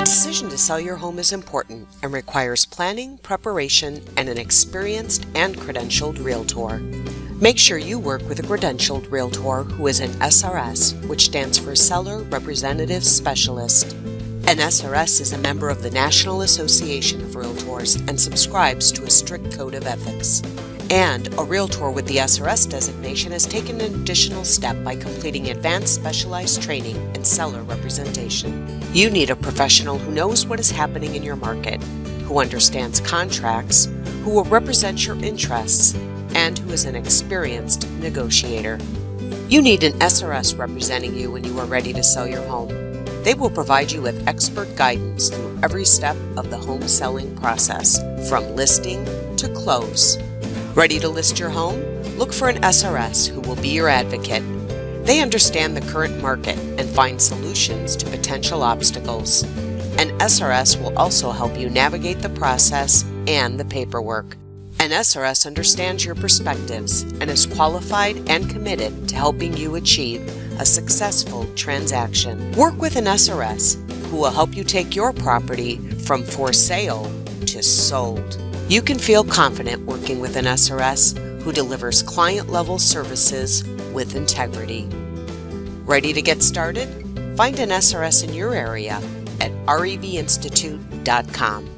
decision to sell your home is important and requires planning, preparation, and an experienced and credentialed realtor. Make sure you work with a credentialed realtor who is an SRS, which stands for Seller Representative Specialist. An SRS is a member of the National Association of Realtors and subscribes to a strict code of ethics. And a realtor with the SRS designation has taken an additional step by completing advanced specialized training in seller representation. You need a professional who knows what is happening in your market, who understands contracts, who will represent your interests, and who is an experienced negotiator. You need an SRS representing you when you are ready to sell your home. They will provide you with expert guidance through every step of the home selling process, from listing to close. Ready to list your home? Look for an SRS who will be your advocate. They understand the current market and find solutions to potential obstacles. An SRS will also help you navigate the process and the paperwork. An SRS understands your perspectives and is qualified and committed to helping you achieve a successful transaction. Work with an SRS who will help you take your property from for sale to sold. You can feel confident working with an SRS who delivers client-level services with integrity. Ready to get started? Find an SRS in your area at revinstitute.com.